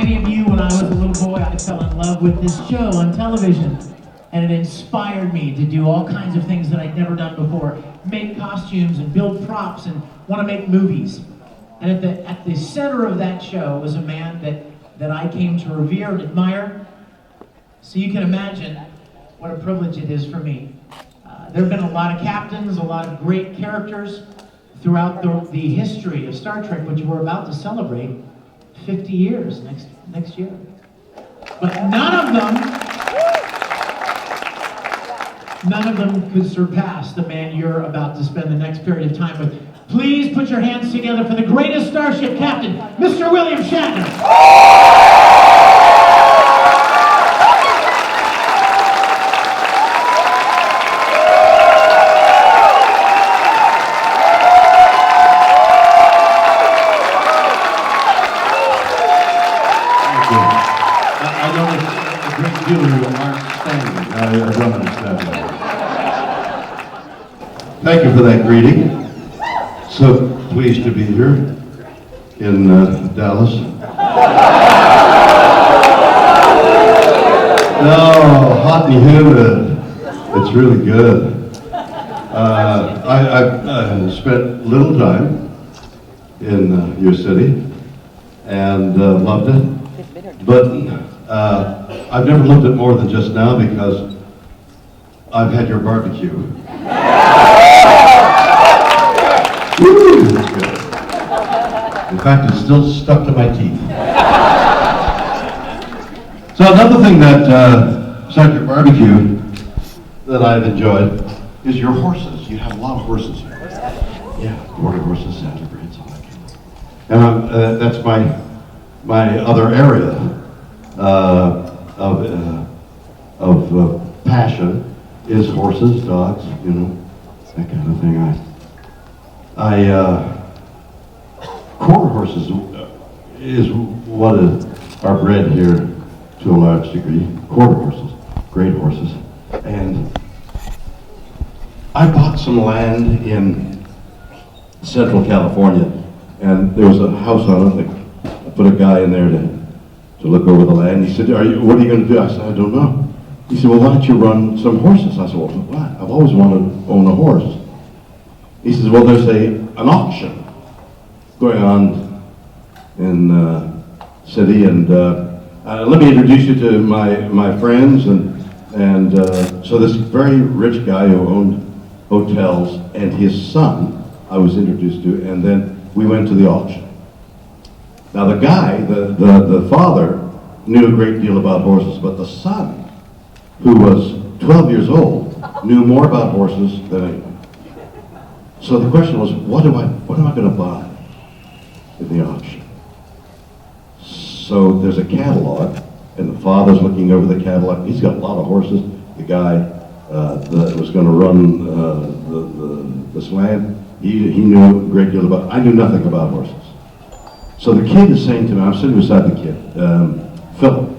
many of you, when I was a little boy, I fell in love with this show on television. And it inspired me to do all kinds of things that I'd never done before. Make costumes and build props and want to make movies. And at the center of that show was a man that I came to revere and admire. So you can imagine what a privilege it is for me. There have been a lot of captains, a lot of great characters throughout the history of Star Trek, which we're about to celebrate 50 years next year. But none of them could surpass the man you're about to spend the next period of time with. Please put your hands together for the greatest starship captain, Mr. William Shatner. I noticed a great deal of you aren't standing. I don't understand that. Thank you for that greeting. So pleased to be here in Dallas. No, hot and humid. It's really good. I've spent little time in your city and loved it. But I've never loved it more than just now because I've had your barbecue. Woo, that's good. In fact, it's still stuck to my teeth. So another thing that, besides your barbecue, that I've enjoyed is your horses. You have a lot of horses here. Yeah, quarter horses, centipedes, all that kind of stuff. And that's my other area of passion is horses, dogs, you know, that kind of thing. Quarter horses is what are bred here to a large degree. Quarter horses, great horses. And I bought some land in Central California, and there was a house on it. I put a guy in there to look over the land. He said, what are you going to do? I said, I don't know. He said, well, why don't you run some horses? I said, well, what? I've always wanted to own a horse. He says, well, there's an auction going on in the city, and let me introduce you to my friends. And so this very rich guy who owned hotels and his son I was introduced to, and then we went to the auction. Now the guy, the father, knew a great deal about horses, but the son, who was 12 years old, knew more about horses than anyone. So the question was, what am I going to buy in the auction? So there's a catalog, and the father's looking over the catalog. He's got a lot of horses. The guy that was going to run this land, he knew a great deal about. I knew nothing about horses. So the kid is saying to me, I'm sitting beside the kid, Philip.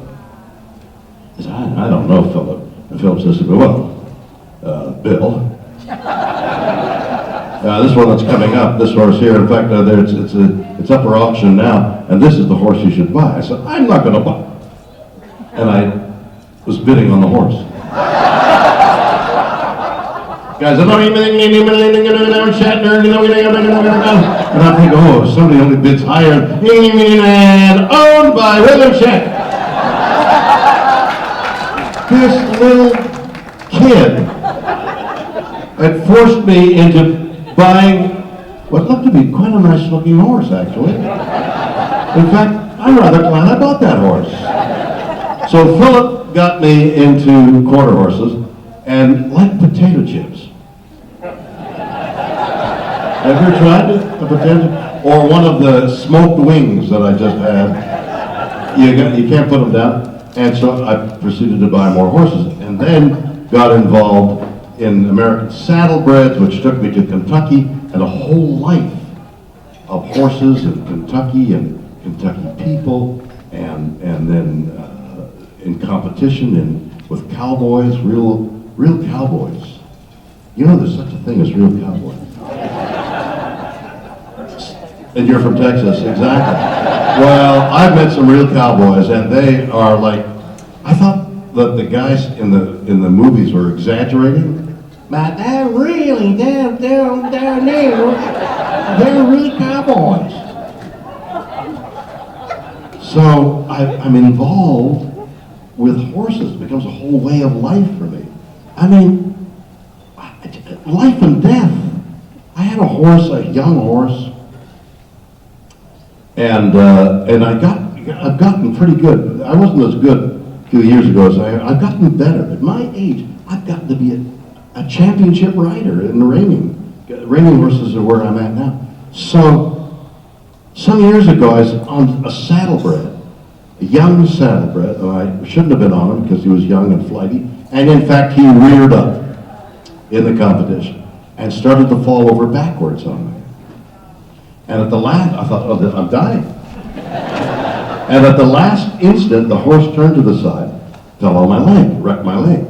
He said, I don't know Philip. And Philip says to me, well, Bill. This one that's coming up, this horse here, in fact, it's up for auction now, and this is the horse you should buy. I said, I'm not going to buy. And I was bidding on the horse. Guys, I know Shatner, and I'm thinking, oh, if somebody only bids higher, and owned by William Shatner. This little kid had forced me into buying what looked to be quite a nice looking horse, actually. In fact, I'm rather glad I bought that horse. So Philip got me into quarter horses, and like potato chips. Have you ever tried a potato? Or one of the smoked wings that I just had. You can't put them down. And so I proceeded to buy more horses, and then got involved in American saddlebreds, which took me to Kentucky, and a whole life of horses in Kentucky and Kentucky people, and then in competition with cowboys, real cowboys. You know, there's such a thing as real cowboys. And you're from Texas, exactly. Well, I've met some real cowboys, and they are like, I thought that the guys in the movies were exaggerating, but they're really, they're really cowboys. So I'm involved with horses. It becomes a whole way of life for me. I mean, life and death. I had a horse, a young horse, and I've gotten pretty good. I wasn't as good a few years ago as I've gotten better. At my age, I've gotten to be a championship rider in the reining. Reining horses are where I'm at now. So, some years ago, I was on a saddlebred, a young saddlebred. I shouldn't have been on him because he was young and flighty. And in fact, he reared up in the competition and started to fall over backwards on me. And at the last, I thought, oh, I'm dying. And at the last instant, the horse turned to the side, fell on my leg, wrecked my leg.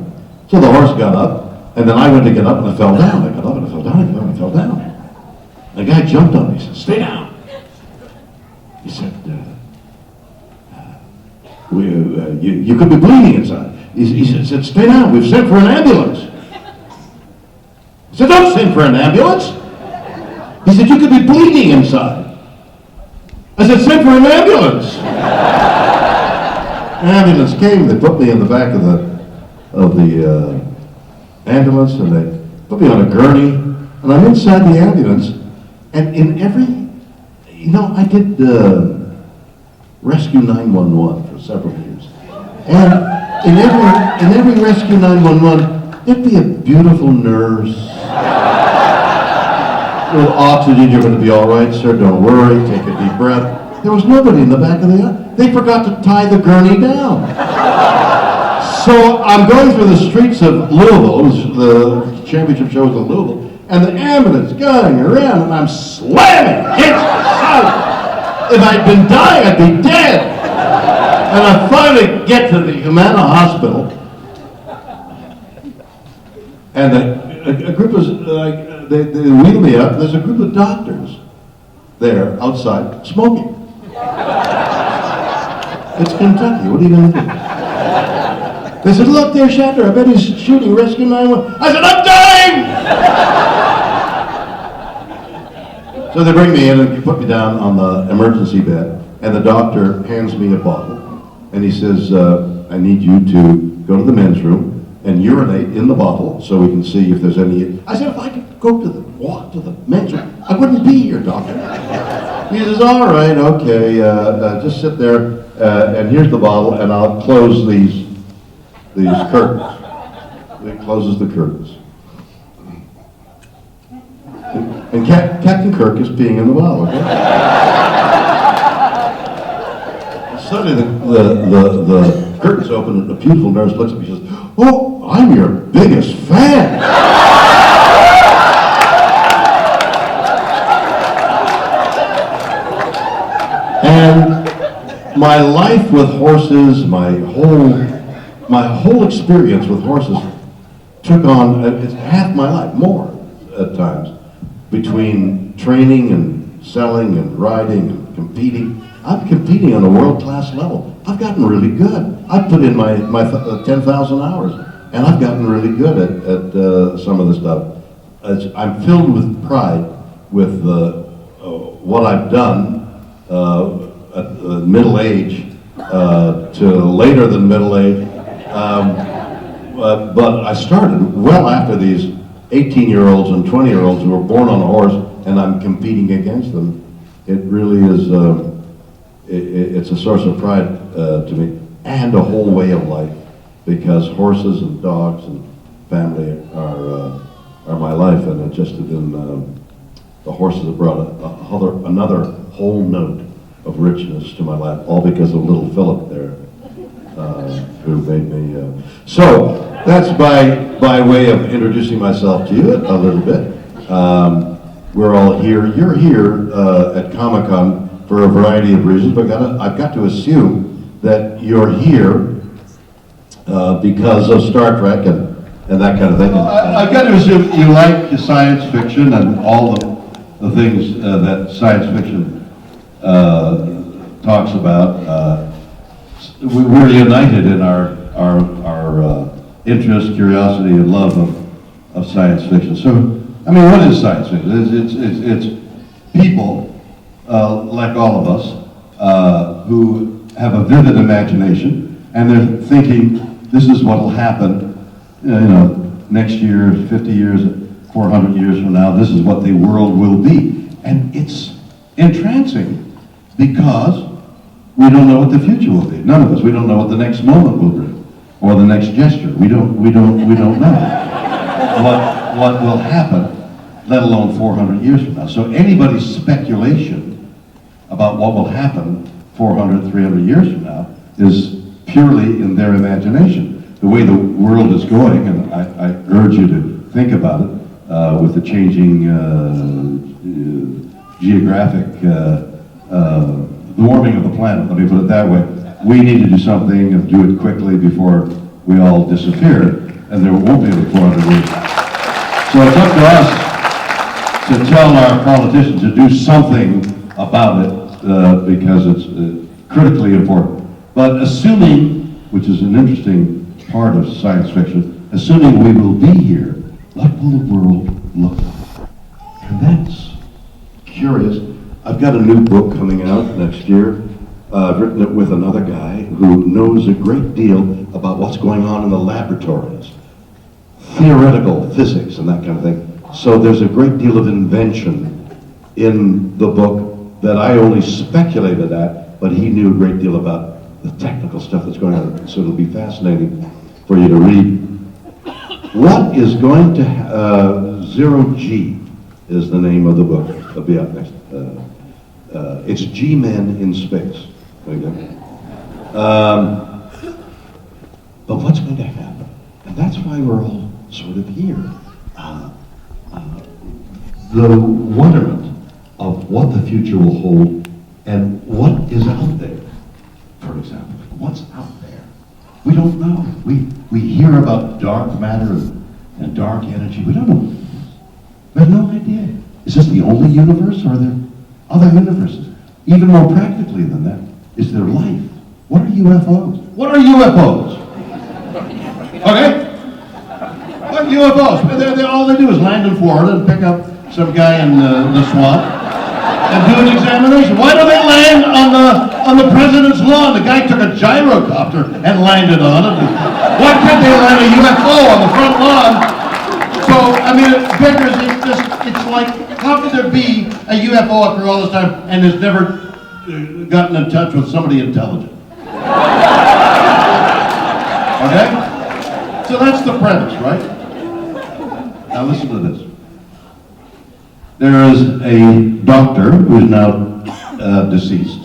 So the horse got up, and then I went to get up, and I fell down. I got up, and I fell down, and I fell down. The guy jumped on me. He said, stay down. He said, you could be bleeding inside. He said, stay down. We've sent for an ambulance. I said, don't send for an ambulance. He said, you could be bleeding inside. I said, send for an ambulance. An ambulance came. They put me in the back of the ambulance, and they put me on a gurney, and I'm inside the ambulance. And in every, I did Rescue 911 for several years, and in every Rescue 911, there'd be a beautiful nurse. With oxygen, you're going to be all right, sir. Don't worry. Take a deep breath. There was nobody in the back of the ambulance. They forgot to tie the gurney down. So I'm going through the streets of Louisville. The championship show was in Louisville, and the ambulance going around, and I'm slamming against the side. If I'd been dying, I'd be dead. And I finally get to the Humana Hospital, and a group of they wheel me up. There's a group of doctors there outside smoking. It's Kentucky. What are you going to do? They said, look there, Shatner. I bet he's shooting Rescue 911. I said, I'm dying! So they bring me in and put me down on the emergency bed, and the doctor hands me a bottle, and he says, I need you to go to the men's room and urinate in the bottle so we can see if there's any. I said, if I could walk to the men's room, I wouldn't be here, doctor. He says, all right, okay, just sit there, and here's the bottle, and I'll close these curtains. It closes the curtains. And Captain Kirk is peeing in the bottle, okay? Suddenly the curtains open, and a beautiful nurse looks at me and says, oh, I'm your biggest fan. And my life with horses, my whole experience with horses took on, it's half my life, more at times, between training and selling and riding and competing. I'm competing on a world-class level. I've gotten really good. I've put in my 10,000 hours, and I've gotten really good at some of the stuff. I'm filled with pride with what I've done at middle age to later than middle age. But I started well after these 18-year-olds and 20-year-olds who were born on a horse, and I'm competing against them. It really is, it's a source of pride to me, and a whole way of life, because horses and dogs and family are my life, and it just have been, the horses have brought another whole note of richness to my life, all because of little Philip there, who made me. So that's by way of introducing myself to you a little bit. We're all here. You're here at Comic-Con for a variety of reasons, but I've got to assume that you're here because of Star Trek and that kind of thing. I've got to assume you like science fiction and all the things that science fiction talks about we're united in our interest, curiosity, and love of science fiction. So, I mean, what is science fiction? It's people like all of us who have a vivid imagination, and they're thinking this is what will happen, next year, 50 years, 400 years from now. This is what the world will be, and it's entrancing because we don't know what the future will be. None of us. We don't know what the next moment will bring, or the next gesture. We don't know what will happen, let alone 400 years from now. So anybody's speculation about what will happen 400, 300 years from now is purely in their imagination. The way the world is going, and I urge you to think about it, with the changing geographic warming of the planet, let me put it that way. We need to do something and do it quickly before we all disappear, and there won't be the 400 years. So it's up to us to tell our politicians to do something about it, because it's critically important. But assuming, which is an interesting part of science fiction, assuming we will be here, what will the world look like? And that's curious. I've got a new book coming out next year. I've written it with another guy who knows a great deal about what's going on in the laboratories, theoretical physics and that kind of thing. So there's a great deal of invention in the book that I only speculated at, but he knew a great deal about the technical stuff that's going on. So it'll be fascinating for you to read. What is going to Zero G is the name of the book. It'll be up next. It's G-Men in Space. There you go. But what's going to happen? And that's why we're all sort of here. The wonderment of what the future will hold and what is out there, for example. What's out there? We don't know. We hear about dark matter and dark energy. We don't know what it is. We have no idea. Is this the only universe, or are there other universes? Even more practically than that, is there life? What are UFOs? What are UFOs? Okay? What UFOs? All they do is land in Florida and pick up some guy in the swamp and do an examination. Why do they land on the president's lawn? The guy took a gyrocopter and landed on it. Why can't they land a UFO on the front lawn? So, I mean, Vickers, it's like, how could there be a UFO after all this time and has never gotten in touch with somebody intelligent? Okay? So that's the premise, right? Now listen to this. There is a doctor who is now deceased.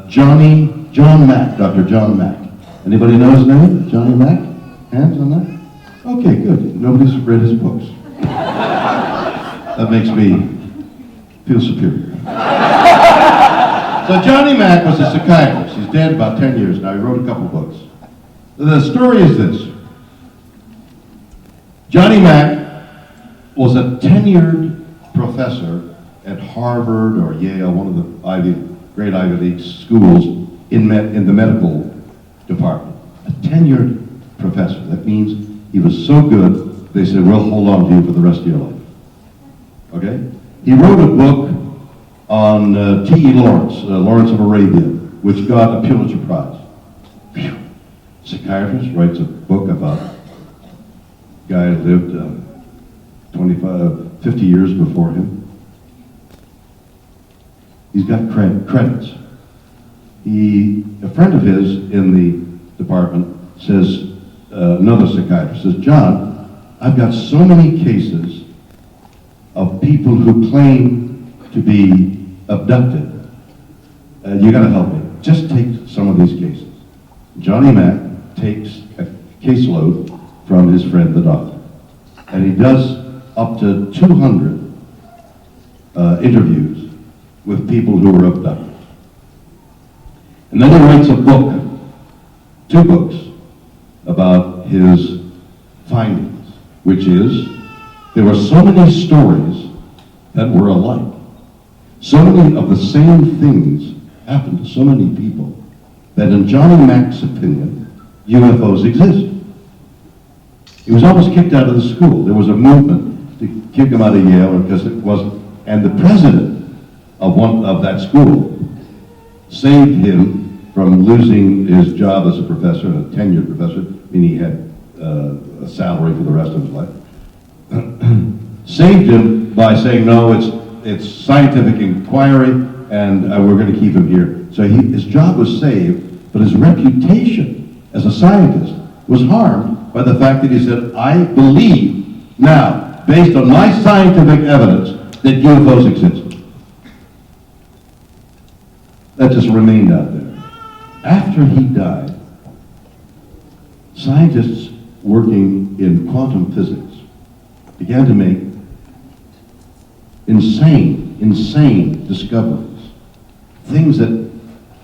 John Mack, Dr. John Mack. Anybody know his name? Johnny Mack? Hands on that? Okay, good. Nobody's read his books. That makes me feel superior. So Johnny Mack was a psychiatrist. He's dead about 10 years now. He wrote a couple books. The story is this. Johnny Mack was a tenured professor at Harvard or Yale, one of the great Ivy League schools in the medical department. A tenured professor. That means he was so good, they said, we'll hold on to you for the rest of your life. Okay? He wrote a book on T.E. Lawrence, Lawrence of Arabia, which got a Pulitzer Prize. Phew. Psychiatrist writes a book about a guy who lived 50 years before him. He's got credits. A friend of his in the department says, another psychiatrist says, John, I've got so many cases of people who claim to be abducted. You gotta help me. Just take some of these cases. Johnny Mack takes a caseload from his friend, the doctor. And he does up to 200 interviews with people who were abducted. And then he writes a book, 2 books, about his findings, which is, there were so many stories that were alike. So many of the same things happened to so many people that in Johnny Mack's opinion, UFOs exist. He was almost kicked out of the school. There was a movement to kick him out of Yale because it wasn't, and the president of that school saved him from losing his job as a professor, a tenured professor, meaning he had a salary for the rest of his life. Saved him by saying, no, it's scientific inquiry, and we're going to keep him here. So his job was saved, but his reputation as a scientist was harmed by the fact that he said, I believe now, based on my scientific evidence, that UFOs exist. That just remained out there. After he died, scientists working in quantum physics began to make insane discoveries. Things that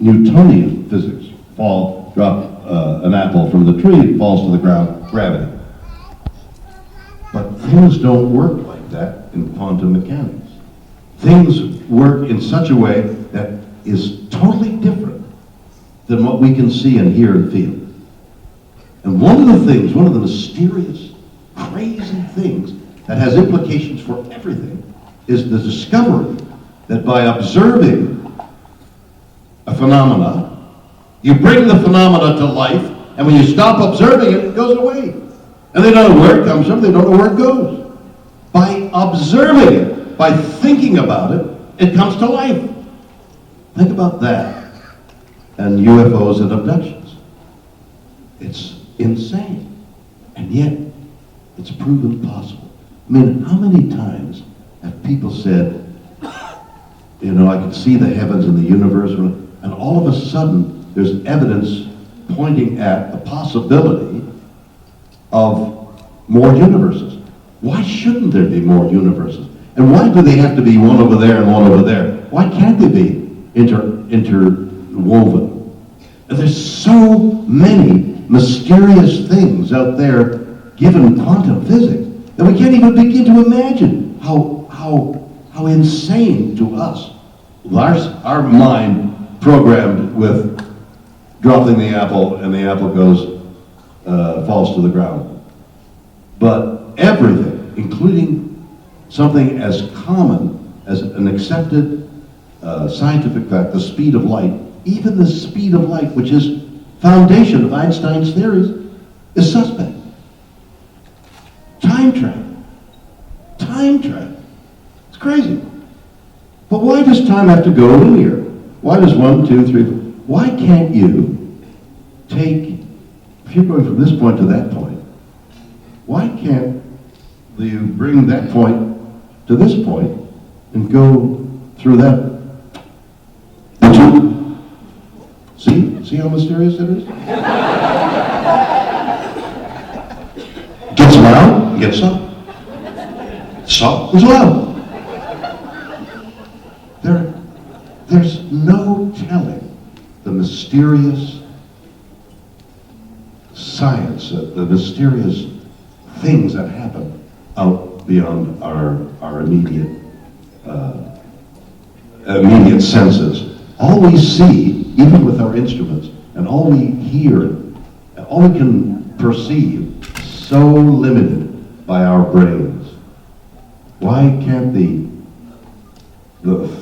Newtonian physics drop an apple from the tree, it falls to the ground, gravity. But things don't work like that in quantum mechanics. Things work in such a way that is totally different than what we can see and hear and feel. And one of the mysterious, crazy things that has implications for everything is the discovery that by observing a phenomena, you bring the phenomena to life, and when you stop observing it, it goes away. And they don't know where it comes from, they don't know where it goes. By observing it, by thinking about it, it comes to life. Think about that and UFOs and abductions. It's insane, and yet it's proven possible. I mean, how many times have people said, you know, I can see the heavens and the universe, and all of a sudden there's evidence pointing at the possibility of more universes. Why shouldn't there be more universes? And why do they have to be one over there and one over there? Why can't they be interwoven? There's so many mysterious things out there given quantum physics that we can't even begin to imagine how insane to us. Our mind programmed with dropping the apple and the apple falls to the ground. But everything, including something as common as an accepted scientific fact, the speed of light, even the speed of light, which is foundation of Einstein's theories, is suspect. Time travel. It's crazy. But why does time have to go linear? Why does 1, 2, 3, 4? Why can't you take, if you're going from this point to that point, why can't you bring that point to this point and go through that? See how mysterious it is? Gets loud, gets up. Stop, is loud. There's no telling the mysterious science, the mysterious things that happen out beyond our immediate senses. All we see, even with our instruments, and all we hear, all we can perceive, so limited by our brains. Why can't the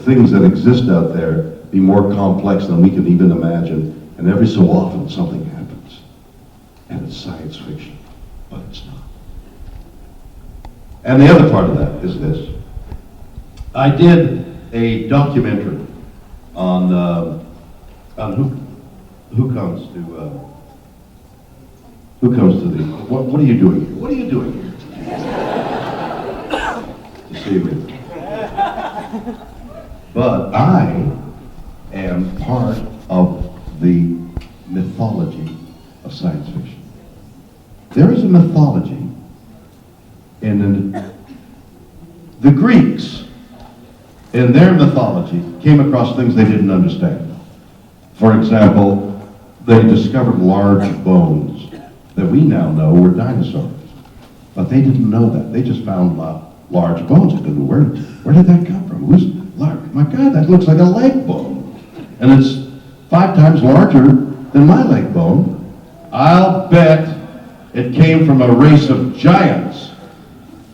things that exist out there be more complex than we can even imagine? And every so often something happens, and it's science fiction, but it's not. And the other part of that is this. I did a documentary on who comes to the, what are you doing here? What are you doing here? To see me. But I am part of the mythology of science fiction. There is a mythology in the Greeks, in their mythology, came across things they didn't understand. For example, they discovered large bones that we now know were dinosaurs. But they didn't know that. They just found large bones. They didn't know where did that come from? Who's large? My God, that looks like a leg bone. and it's 5 times larger than my leg bone. I'll bet it came from a race of giants.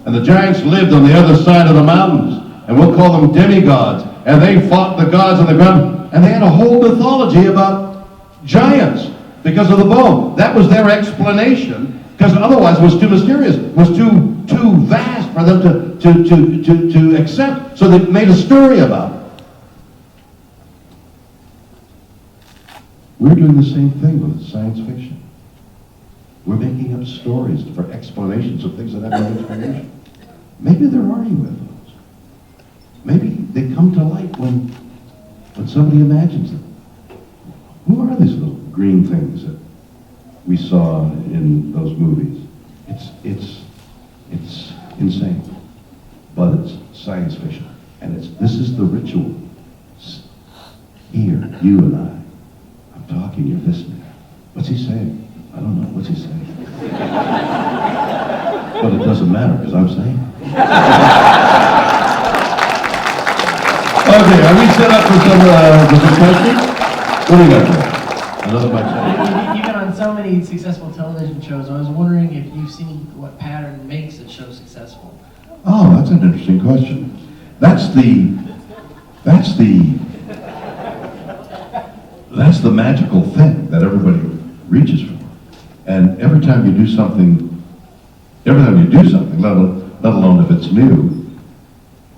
And the giants lived on the other side of the mountains, and we'll call them demigods. And they fought the gods on the ground, and they had a whole mythology about giants because of the bone. That was their explanation, because otherwise it was too mysterious. It was too vast for them to accept. So they made a story about it. We're doing the same thing with science fiction. We're making up stories for explanations of things that have no explanation. Maybe there are UFOs. Maybe they come to light when somebody imagines them. Who are these little green things that we saw in those movies? It's insane, but it's science fiction, and this is the ritual. Here, you and I'm talking, you're listening. What's he saying? I don't know. What's he saying? But it doesn't matter because I'm saying it. Okay, are we set up for some questions? What do you got there? Another mic. You've been on so many successful television shows. I was wondering if you've seen what pattern makes a show successful. Oh, that's an interesting question. That's the magical thing that everybody reaches for. And every time you do something, let alone if it's new,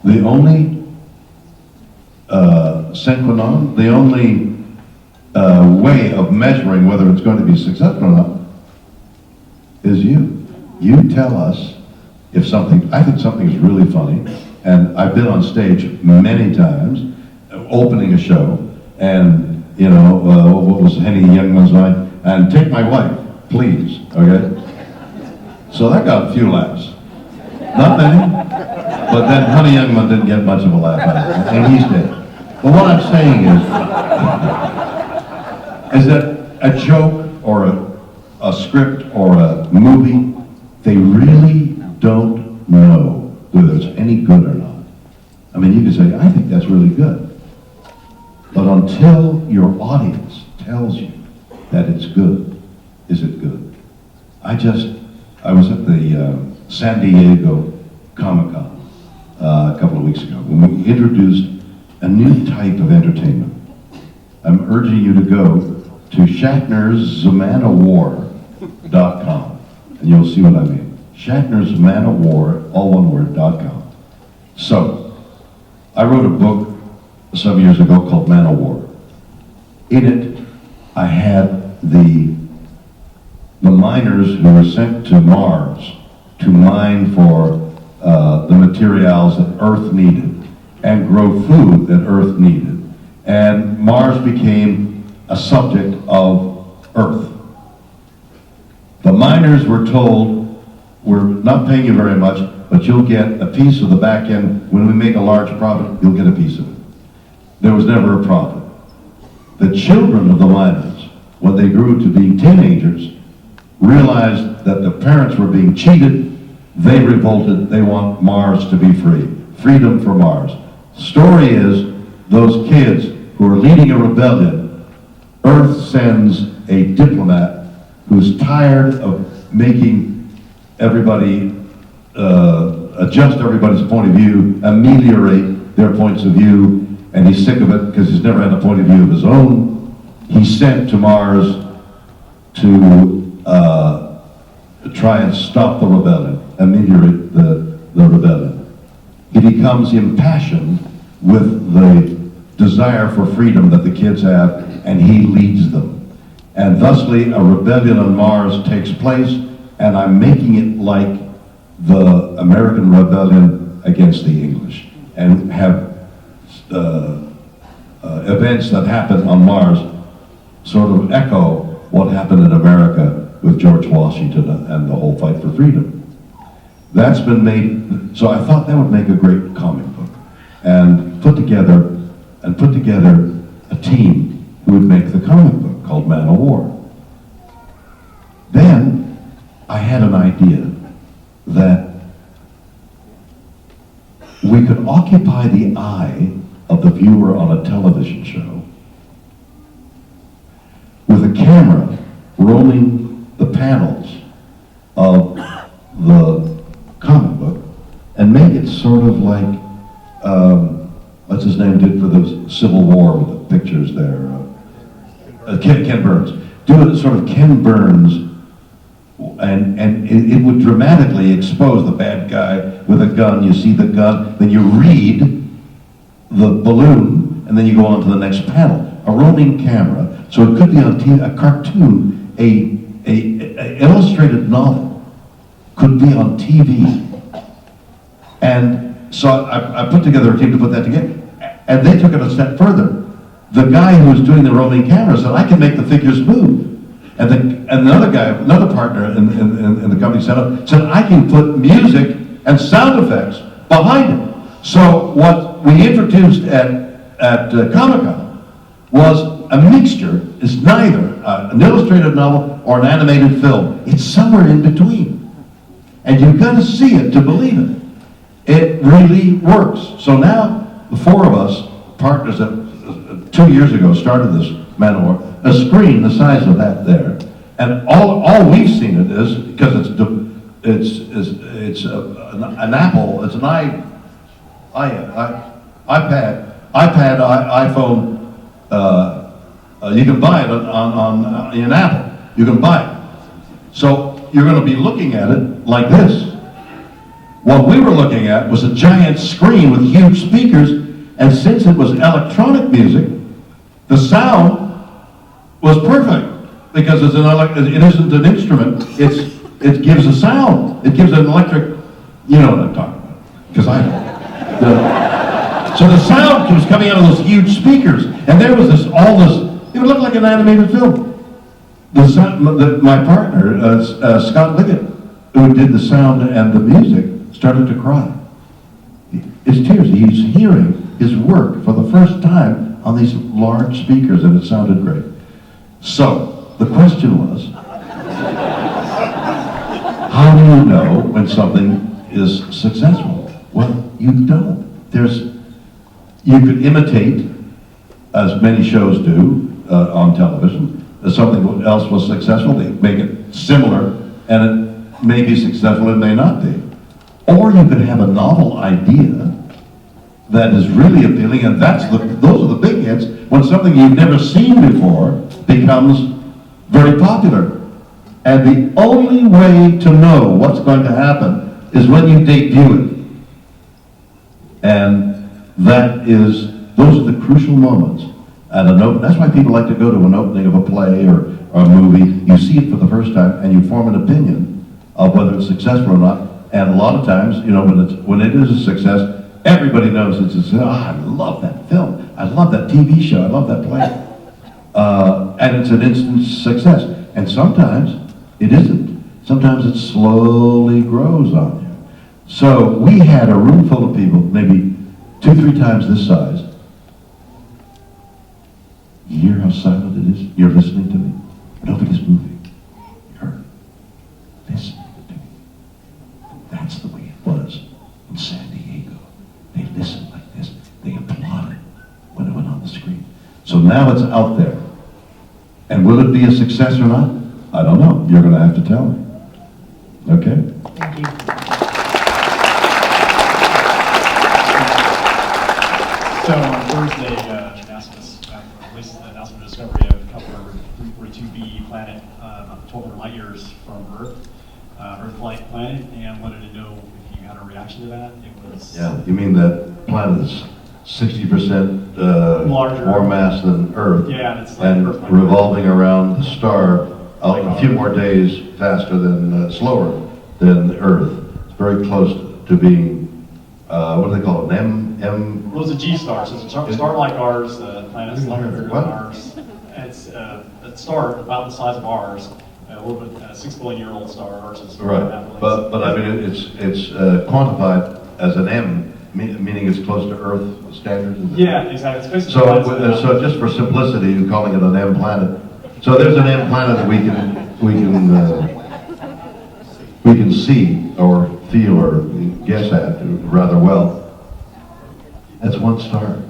the only sine qua non, the only way of measuring whether it's going to be successful or not is you. You tell us if I think something is really funny, and I've been on stage many times opening a show, and what was Henny Youngman's line? And take my wife, please, okay? So that got a few laughs. Not many, but then Honey Youngman didn't get much of a laugh out of it, and he's dead. But what I'm saying is that a joke or a script or a movie, they really don't know whether it's any good or not. I mean, you can say, I think that's really good. But until your audience tells you that it's good, is it good? I was at the San Diego Comic-Con a couple of weeks ago when we introduced a new type of entertainment. I'm urging you to go to Shatner's manowar.com, and you'll see what I mean. Shatner's manowar, all one word, .com. So, I wrote a book some years ago called Man of War. In it, I had the miners who were sent to Mars to mine for the materials that Earth needed and grow food that Earth needed. And Mars became a subject of Earth. The miners were told, we're not paying you very much, but you'll get a piece of the back end. When we make a large profit, you'll get a piece of it. There was never a profit. The children of the miners, when they grew to be teenagers, realized that the parents were being cheated. They revolted. They want Mars to be free. Freedom for Mars. Story is, those kids who are leading a rebellion, Earth sends a diplomat who's tired of making everybody adjust everybody's point of view, ameliorate their points of view, and he's sick of it because he's never had a point of view of his own. He's sent to Mars to try and stop the rebellion, ameliorate the rebellion. He becomes impassioned with the desire for freedom that the kids have, and he leads them. And thusly, a rebellion on Mars takes place, and I'm making it like the American rebellion against the English, and have events that happen on Mars sort of echo what happened in America with George Washington and the whole fight for freedom. That's been made, so I thought that would make a great comic book, and put together a team who would make the comic book called Man of War. Then I had an idea that we could occupy the eye of the viewer on a television show your camera roaming the panels of the comic book and make it sort of like, what's his name did for the Civil War with the pictures there? Ken Burns. Do it sort of Ken Burns, and it would dramatically expose the bad guy with a gun. You see the gun, then you read the balloon, and then you go on to the next panel. A roaming camera, so it could be on TV, a cartoon, a illustrated novel could be on TV. And so I put together a team to put that together, and they took it a step further. The guy who was doing the roaming camera said, I can make the figures move. And another guy, another partner in the company said, I can put music and sound effects behind it. So what we introduced at Comic-Con was a mixture. It's neither an illustrated novel or an animated film. It's somewhere in between. And you've got to see it to believe it. It really works. So now the four of us, partners that 2 years ago started this Man of War, a screen the size of that there, and all we've seen it is because it's an Apple, it's an iPad, iPhone. You can buy it on in Apple. You can buy it. So you're going to be looking at it like this. What we were looking at was a giant screen with huge speakers, and since it was electronic music, the sound was perfect because it isn't an instrument. It gives a sound. It gives an electric. You know what I'm talking about? Because I know. So the sound was coming out of those huge speakers, and there was all this. It would look like an animated film. My partner, Scott Liggett, who did the sound and the music, started to cry. His tears. He's hearing his work for the first time on these large speakers, and it sounded great. So the question was, how do you know when something is successful? Well, you don't. You could imitate, as many shows do on television. If something else was successful, they make it similar, and it may be successful, it may not be. Or you could have a novel idea that is really appealing, and those are the big hits, when something you've never seen before becomes very popular. And the only way to know what's going to happen is when you debut it. And those are the crucial moments at an open. That's why people like to go to an opening of a play or a movie. You see it for the first time, and you form an opinion of whether it's successful or not. And a lot of times, when it is a success, everybody knows it's a success. I love that film. I love that TV show. I love that play. And it's an instant success. And sometimes it isn't. Sometimes it slowly grows on you. So we had a room full of people, maybe 2-3 times this size. You hear how silent it is? You're listening to me. Nobody's moving. You're listening to me. That's the way it was in San Diego. They listened like this. They applauded when it went on the screen. So now it's out there. And will it be a success or not? I don't know. You're going to have to tell me. Okay? Thank you. So on Thursday, NASA released the announcement of discovery of Kepler 342b planet, about 1,200 light years from Earth, Earth-like planet, and wanted to know if you had a reaction to that. It was Yeah, you mean that planet is 60% larger, more mass than Earth, yeah, it's like and Earth-like revolving around the star a few more days faster than, slower than Earth. It's very close to being, what do they call it, Well, it's a G star, so it's a star like ours, the planet's slightly bigger than What? ours. It's a star about the size of ours, a little bit, a 6 billion year old star. Ours is Right, but I mean, it's quantified as an M, meaning it's close to Earth standards. Yeah, exactly. It's basically So just for simplicity, you're calling it an M planet. So there's an M planet that we can see or feel or guess at rather well. That's one star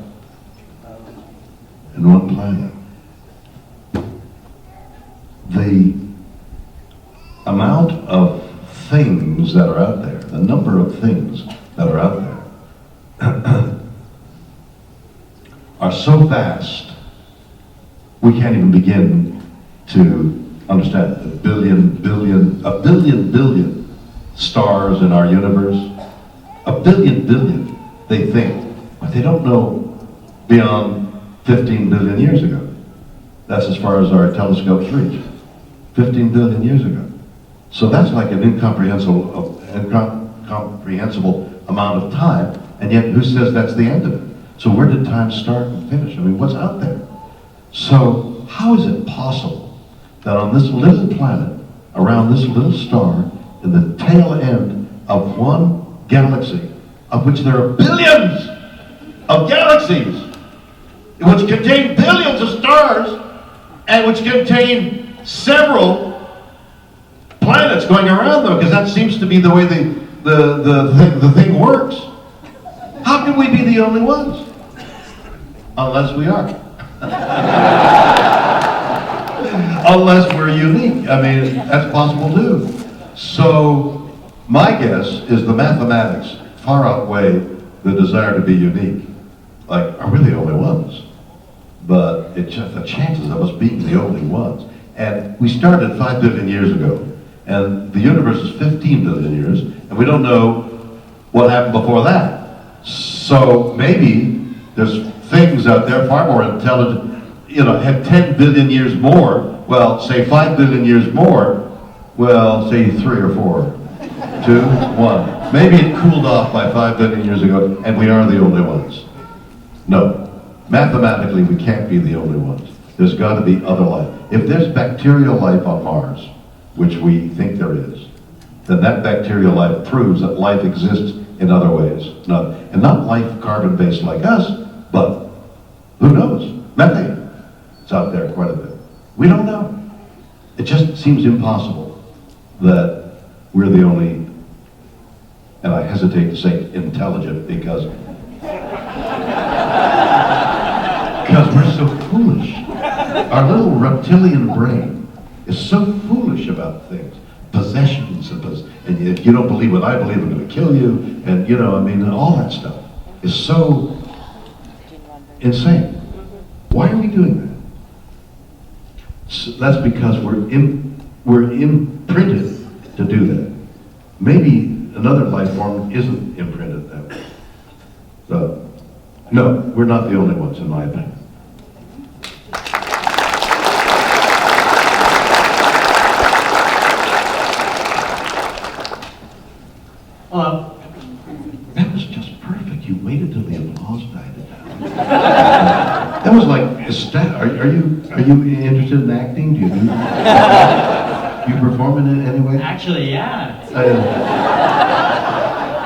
and one planet. things that are out there, the number of things that are out there, are so vast, we can't even begin to understand. A billion billion stars in our universe. A billion, they think, but they don't know beyond 15 billion years ago. That's as far as our telescopes reach. 15 billion years ago. So that's like an incomprehensible amount of time, and yet who says that's the end of it? So where did time start and finish? I mean, what's out there? So how is it possible that on this little planet, around this little star, in the tail end of one galaxy, of which there are billions of galaxies, which contain billions of stars, and which contain several planets going around them, because that seems to be the way the thing works. How can we be the only ones? Unless we are. Unless we're unique. I mean, that's possible too. So, my guess is the mathematics far outweigh the desire to be unique. Like, are we the only ones? But it's just the chances of us being the only ones. And we started 5 billion years ago, and the universe is 15 billion years, and we don't know what happened before that. So maybe there's things out there far more intelligent, have 10 billion years more, well, say 5 billion years more, well, say 3 or 4, 2, 1. Maybe it cooled off by 5 billion years ago, and we are the only ones. No. Mathematically, we can't be the only ones. There's got to be other life. If there's bacterial life on Mars, which we think there is, then that bacterial life proves that life exists in other ways. And not life carbon-based like us, but who knows? Methane. It's out there quite a bit. We don't know. It just seems impossible that we're the only, and I hesitate to say intelligent because we're so foolish. Our little reptilian brain is so foolish about things. Possessions, and if you don't believe what I believe, I'm going to kill you, and all that stuff is so insane. Why are we doing that? So that's because we're imprinted to do that. Maybe another life form isn't imprinted that way. So, no, we're not the only ones, in my opinion. Hello. That was just perfect. You waited till the applause died down. That was like, are you interested in acting? Do you perform in it anyway? Actually, yeah.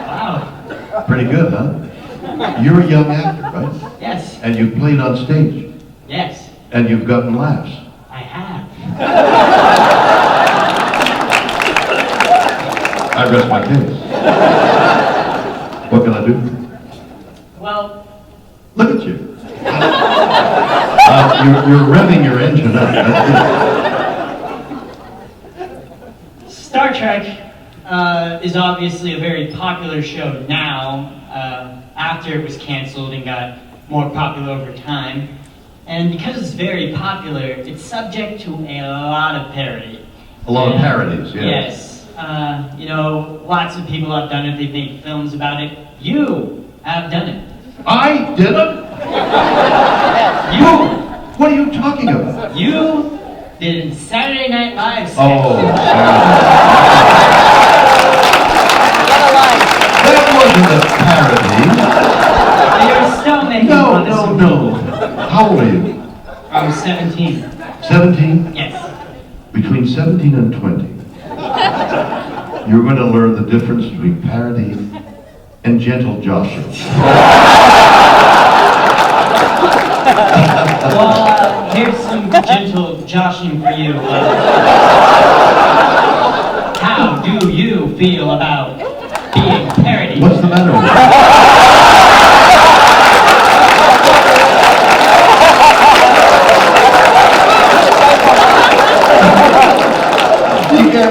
Wow. Pretty good, huh? You're a young actor, right? Yes. And you've played on stage. Yes. And you've gotten laughs. I have. I rest my case. What can I do? Well, Look at you. You're revving your engine up. That's Star Trek is obviously a very popular show now, after it was canceled and got more popular over time. And because it's very popular, it's subject to a lot of parody. a lot of parodies, yeah. Yes. Lots of people have done it. They've made films about it. You have done it. I didn't? You! What are you talking about? You did Saturday Night Live sketch. Oh, that wasn't a parody. You're still making fun of some No. How old are you? I'm 17. 17? Yes. Between 17 and 20, you're going to learn the difference between parody and gentle joshing. Well, here's some gentle joshing for you. How do you feel about being parodied? What's the matter with you?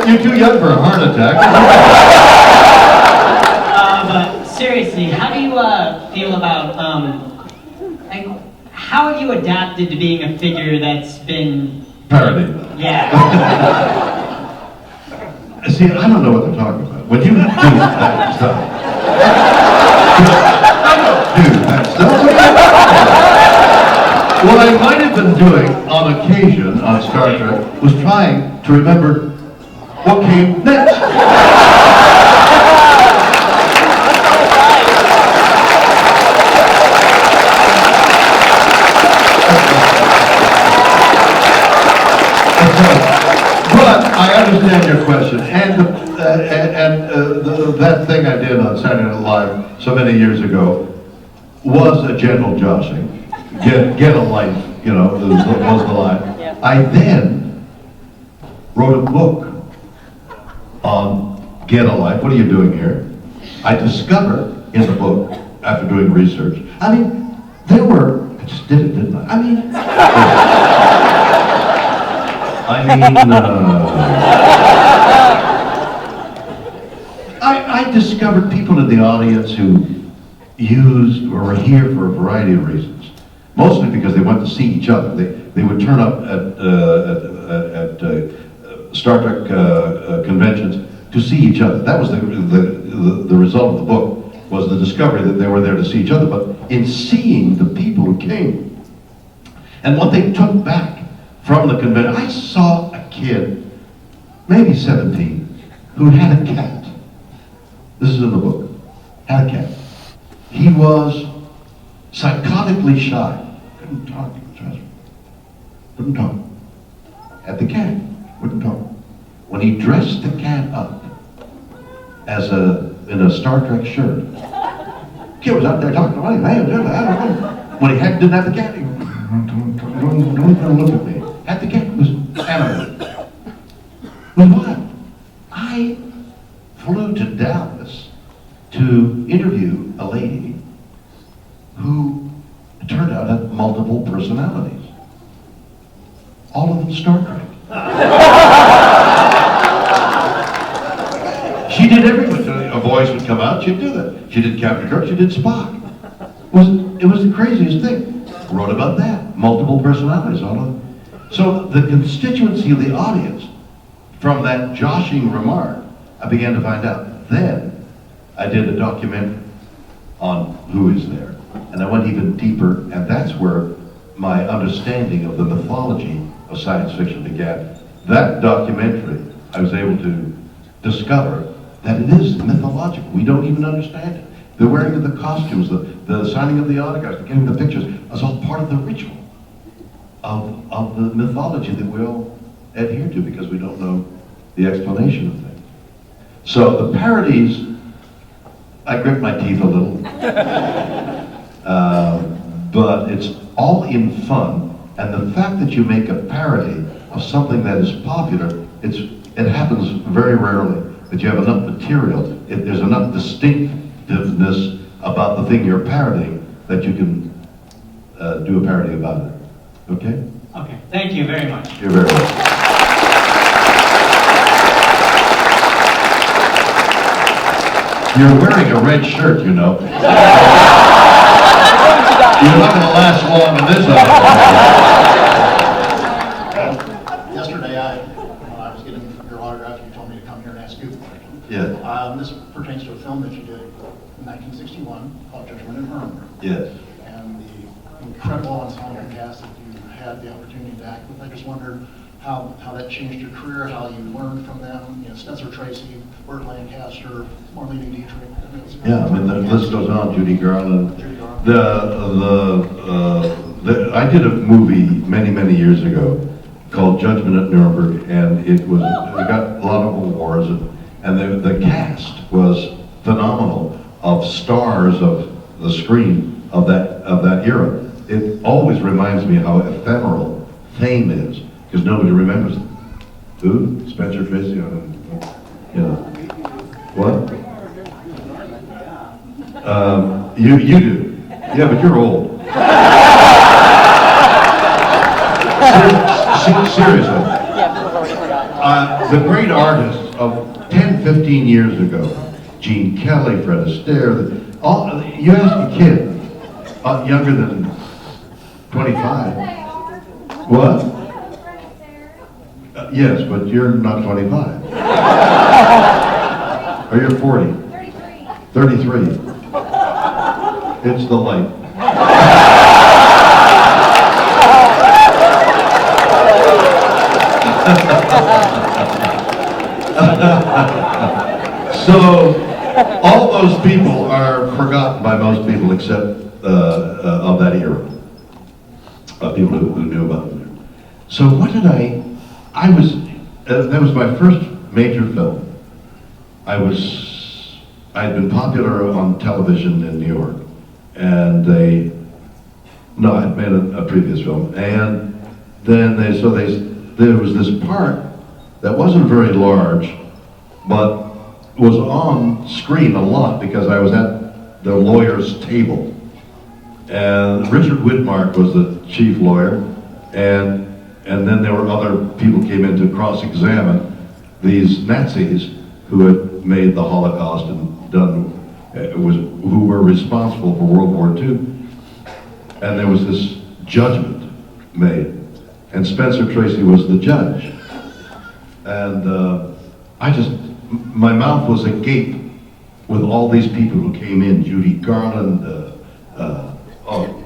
You're too young for a heart attack. feel about, like, how have you adapted to being a figure that's been... Parody. Yeah. See, I don't know what they're talking about. When you do that stuff, I don't do that stuff. What I might have been doing on occasion on Star Trek was trying to remember what came next. But I understand your question, and that thing I did on Saturday Night Live so many years ago was a gentle joshing. Get a life, you know, was the line. I then wrote a book on get a life. What are you doing here? I discovered in the book, after doing research, I mean, I just did it, didn't I? I discovered people in the audience who used or were here for a variety of reasons. Mostly because they went to see each other. They would turn up at Star Trek conventions to see each other. That was the result of the book, was the discovery that they were there to see each other. But in seeing the people who came, and what they took back from the convention, I saw a kid, maybe 17, who had a cat. This is in the book. Had a cat. He was psychotically shy. Couldn't talk. Couldn't talk. Had the cat. Wouldn't talk. When he dressed the cat up as in a Star Trek shirt, kid was out there talking to me. I don't know. When he didn't have the cat, he goes, don't even look at me. Had the cat, was animated. With what? I flew to Dallas to interview a lady who it turned out had multiple personalities. All of them Star Trek. She did everything. A voice would come out, she'd do that. She did Captain Kirk, she did Spock. It was the craziest thing. Wrote about that. Multiple personalities, all of them. So the constituency of the audience, from that joshing remark, I began to find out. Then I did a documentary on who is there. And I went even deeper, and that's where my understanding of the mythology of science fiction began. That documentary, I was able to discover that it is mythological. We don't even understand it. The wearing of the costumes, the signing of the autographs, the getting the pictures, is all part of the ritual of the mythology that we all adhere to because we don't know the explanation of things. So the parodies, I grit my teeth a little. But it's all in fun, and the fact that you make a parody of something that is popular, it happens very rarely that you have enough material, there's enough distinctiveness about the thing you're parodying that you can do a parody about it. Okay? Okay, thank you very much. You're very welcome. You're wearing a red shirt, you know. You're not going to last long in this outfit. Yesterday, I was getting your autograph, you told me to come here and ask you a question. Yeah. This pertains to a film that you did in 1961 called Judgment and Herm. Yes. And the incredible ensemble cast that you had the opportunity to act with. I just wondered how that changed your career, how you learned from them. You know, Spencer Tracy, Burt Lancaster, Marlene Dietrich. Yeah, I mean, the list goes on. Judy Garland. Judy Garland. I did a movie many years ago called Judgment at Nuremberg, and it got a lot of awards, and the cast was phenomenal, of stars of the screen of that era. It always reminds me how ephemeral fame is, because nobody remembers it. Who? Spencer Tracy? You know. What? You do. Yeah, but you're old. Seriously. The great artists of 10, 15 years ago, Gene Kelly, Fred Astaire, you ask a kid, Younger than 25. What? Yes, but you're not 25. Or you're 40. 33. It's the light. So, all those people are forgotten by most people except of that era. People who knew about it. So what did that was my first major film. I'd been popular on television in New York, and I'd made a previous film, and then there was this part that wasn't very large, but was on screen a lot because I was at the lawyer's table. And Richard Widmark was the chief lawyer, and then there were other people came in to cross-examine these Nazis who had made the Holocaust and who were responsible for World War II. And there was this judgment made, and Spencer Tracy was the judge. And my mouth was agape with all these people who came in, Judy Garland,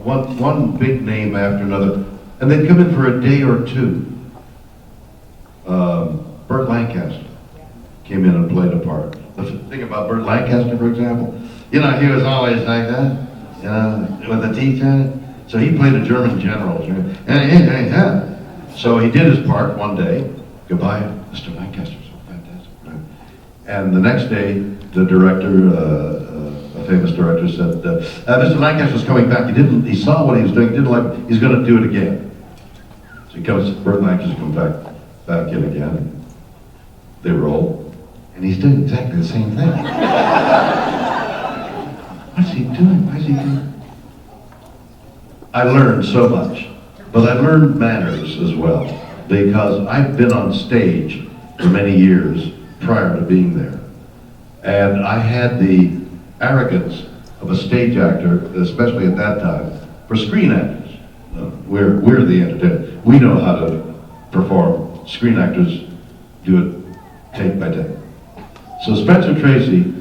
one big name after another, and they'd come in for a day or two. Burt Lancaster came in and played a part. The thing about Burt Lancaster, for example, he was always like that, with the teeth in it. So he played a German general. So he did his part one day. Goodbye, Mr. Lancaster, so fantastic. Right? And the next day, the director, a famous director, said, Mr. Lancaster's coming back. He saw what he was doing, didn't like, he's going to do it again. So Burt Lancaster comes back in again. They roll, and he's doing exactly the same thing. What's he doing? Why is he doing? I learned so much, but I learned manners as well, because I've been on stage for many years prior to being there. And I had the arrogance of a stage actor, especially at that time, for screen actors. We're the entertainment. We know how to perform. Screen actors do it take by take. So Spencer Tracy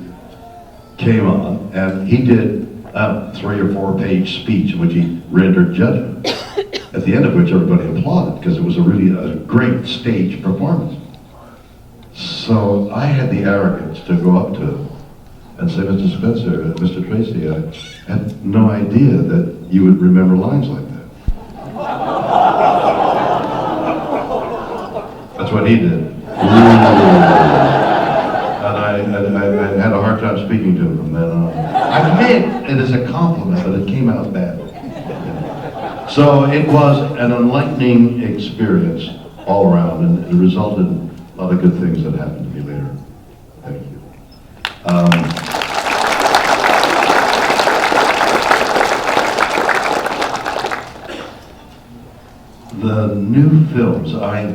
came on, and he did a 3 or 4 page speech in which he rendered judgment, at the end of which everybody applauded, because it was a great stage performance. So I had the arrogance to go up to him and say, Mr. Spencer, Mr. Tracy, I had no idea that you would remember lines like that. That's what he did. And I had a hard time speaking to him from then on. I meant it as a compliment, but it came out bad. So it was an enlightening experience all around, and it resulted in a lot of good things that happened to me later. Thank you. The new films, I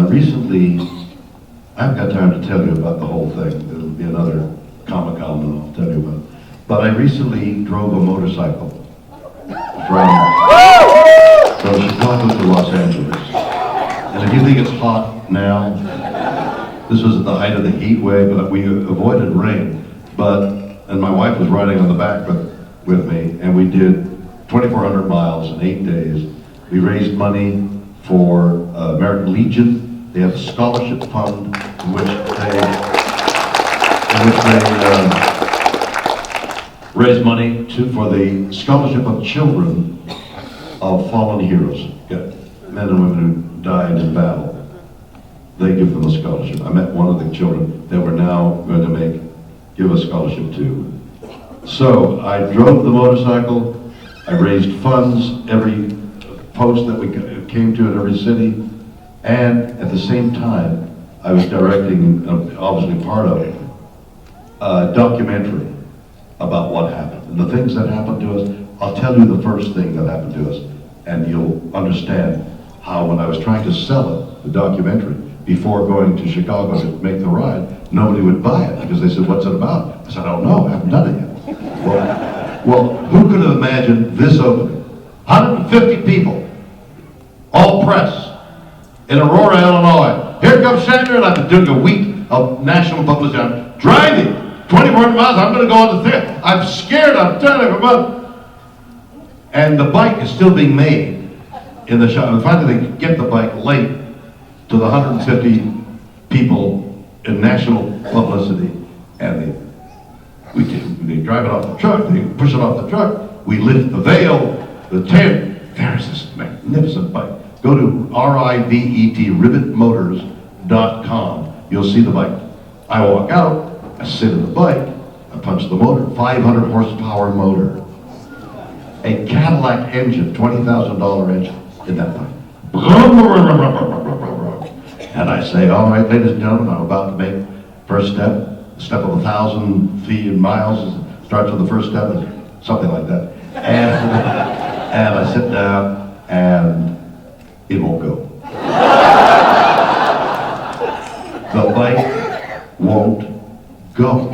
recently, I haven't got time to tell you about the whole thing. There'll be another Comic-Con and I'll tell you about it. But I recently drove a motorcycle from Chicago to Los Angeles. And if you think it's hot now, this was at the height of the heat wave, but we avoided rain. And my wife was riding on the back with me, and we did 2,400 miles in 8 days. We raised money for American Legion. They have a scholarship fund in which they raise money for the scholarship of children of fallen heroes, men and women who died in battle. They give them a scholarship. I met one of the children that we're now going to give a scholarship to. So I drove the motorcycle. I raised funds every post that we came to in every city, and at the same time, I was directing, obviously part of it, a documentary about what happened. And the things that happened to us, I'll tell you the first thing that happened to us, and you'll understand how when I was trying to sell it, the documentary, before going to Chicago to make the ride, nobody would buy it because they said, what's it about? I said, I don't know, I haven't done it yet. Well, Well, who could have imagined this opening? 150 people, all press, in Aurora, Illinois. Here comes Shatner, and I've been doing a week of national publicity. I'm driving 2,400 miles. I'm going to go on the theater. I'm scared. I'm done every month. And the bike is still being made in the shop. And finally, they get the bike late to the 150 people in national publicity, and they drive it off the truck, they push it off the truck, we lift the veil, the tent. There's this magnificent bike. Go to rivetmotors.com. You'll see the bike. I walk out, I sit in the bike, I punch the motor, 500 horsepower motor. A Cadillac engine, $20,000 engine in that bike. And I say, all right, ladies and gentlemen, I'm about to make first step of 1,000 feet in miles. Starts with the first step, something like that. And I sit down, and it won't go. The bike won't go.